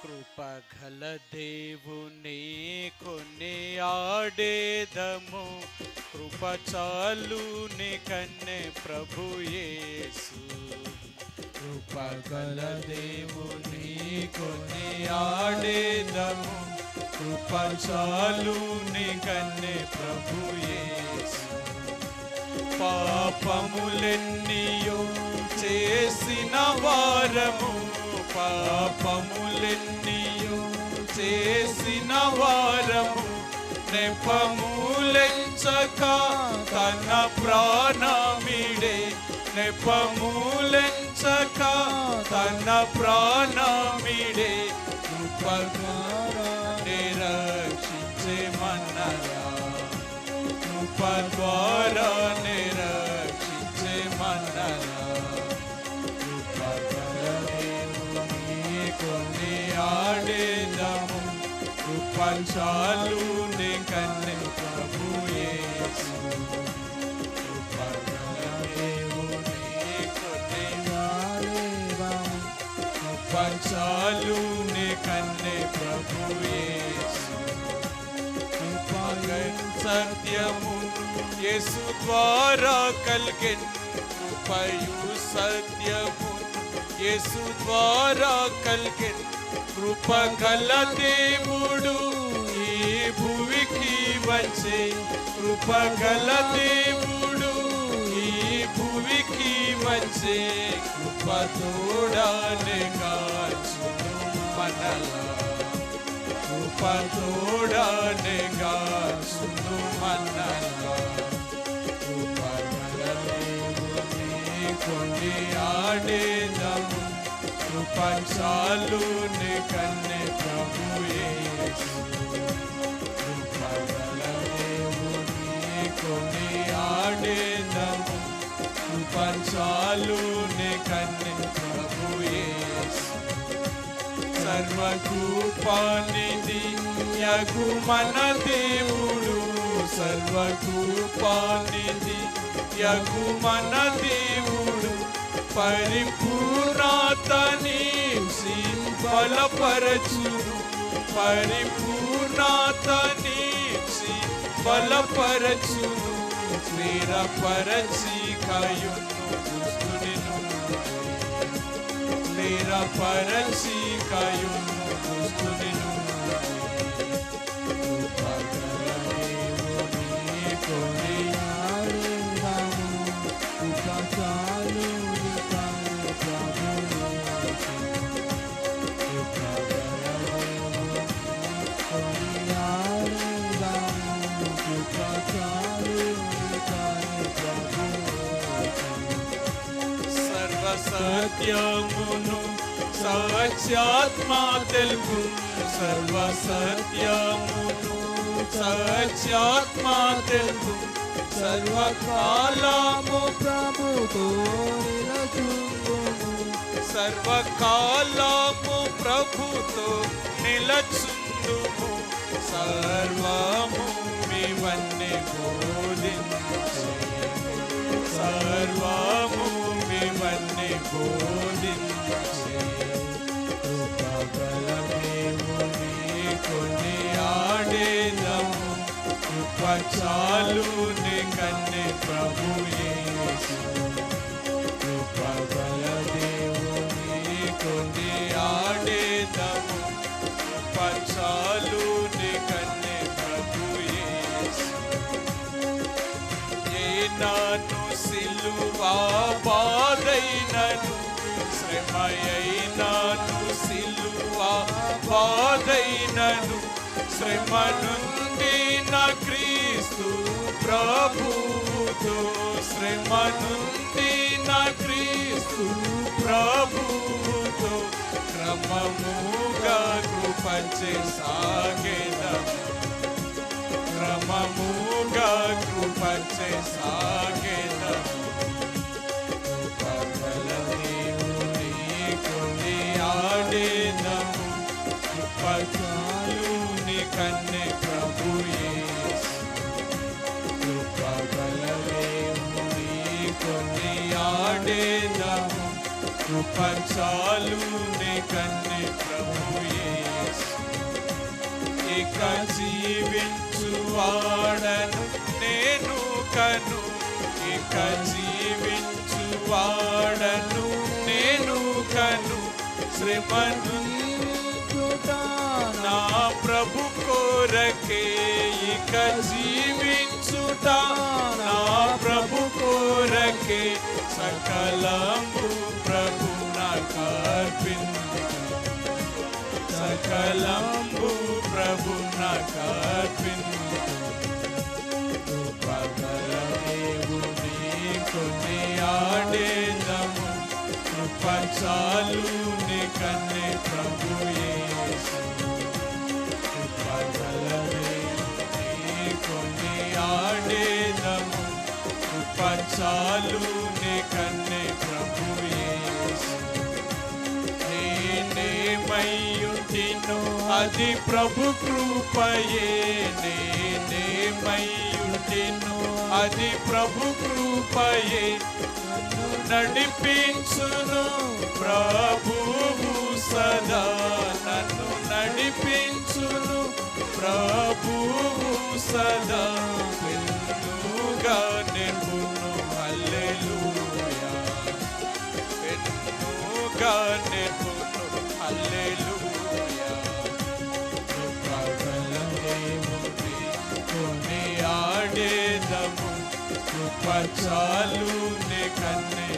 కృపగల దేవుని కొన్ని ఆడేదము, కృప చాలుని కన్నె ప్రభు యేసు. కృపగల దేవుని కొన్ని ఆడేదము, కృప చాలుని కన్నె ప్రభు యేసు. పాపములెన్నియో చేసిన వారము, పాపములెన్నియో చేసిన వారము, నెపములెంచక తన ప్రాణమిడే, నెపములెంచక తన ప్రాణమిడే. కృపద్వారానే రక్షించే మన్నరా, కృపద్వారానే రక్షించే మన్నరా. కొన్ని ఆడేదము, కృప చాలుని కన్నె ప్రభు యేసు. కృపగల దేవుని కొన్ని ఆడేదము, కృప చాలుని కన్నె ప్రభు యేసు. సత్యము యేసు ద్వారా కలిగెను, కృపయు సత్యము యేసు ద్వారా కలిగెను. కృపగల దేవుడు ఈ భూమికి వచ్చే, కృపగల దేవుడు ఈ భూమికి వచ్చే. కృప తోడానే కాచును మనలా, కృప తోడానే కాచును మనలా. కృపగల దేవుని కొన్ని ఆడేదము, కృప చాలుని కన్నె ప్రభు యేసు. కృపగల దేవుని కొన్ని ఆడేదము, కృప చాలుని కన్నె ప్రభు యేసు. సర్వకృపానిధి యగు మన దేవుడు, సర్వకృపానిధి యగు మన దేవుడు, పరిపూర్ణతని బలపరచును, పరిపూర్ణతని బలపరచును. స్థిరపరచి కయును దుష్టుని నుండి, స్థిరపరచి కయును దుష్టుని నుండి. కృపగల దేవుని కొన్ని ఆడేదము, కృప చాలుని కన్నె ప్రభు యేసు. కృపగల దేవుని కొన్ని ఆడేదము, కృప చాలుని కన్నె ప్రభు యేసు. సర్వ సత్యమును సత్యాత్మ తెలుగు, సర్వ సత్యమును సత్యాత్మ తెలుగు. సర్వకాలము ప్రభుతో నిలచుందుము, సర్వకాలము ప్రభుతో నిలచుందుము. సర్వము మివన్నే బోధించే, సర్వము మివన్నే బోధించే. కృపగల దేవుని కొన్ని ఆడేదము, కృప చాలుని కన్నె ప్రభు యేసు. కృపగల దేవుని కొన్ని ఆడేదము, కృప చాలుని కన్నె ప్రభు యేసు. ఏనాను సిలువా బాధైనను, శ్రమయైనాను సిలువా బాధైనను, శ్రమ నుండి నా క్రీస్తు ప్రభుతో, శ్రమ నుండి నా క్రీస్తు ప్రభుతో. క్రమముగా కృపచే సాగెదము, క్రమముగా కృపచే సాగెదము. కృపగల దేవుని కొన్ని ఆడేదము, కృప చాలుని కన్నె ప్రభు యేసు. కృపగల దేవుని కొన్ని ఆడేదము, కృప చాలుని కన్నె ప్రభు యేసు. ఇక జీవించువాడను నేను కను, ఇక జీవించువాడను నేను కను. శ్రమను నా ప్రభు కోరకే, ఇక జీవించుట నా ప్రభు కోరకే. సకలము ప్రభు నాకర్పించు, సకలంబు ప్రభు నాకర్పించు. కృపగలదేవు నీకుని ఆడేదము, కృప చాలు నీకన్నే ప్రభు యేసు. కృపగలదేవు నీకుని ఆడేదము, కృప చాలు నీకన్నే ప్రభు యేసు. నేనేమయ్యుంటినో అది ప్రభు కృపయే, నేనేమయ్యుంటినో అది ప్రభు కృపయే. నన్ను నడిపించును ప్రభువు సదా, నన్ను నడిపించును ప్రభువు సదా. వెన్నుగా నింపును హల్లెలూయా, వెన్నుగా నింపును హల్లెలూయా. కృపగలదేవు నీకుని ఆడేదము, కృప చాలు నీకన్నే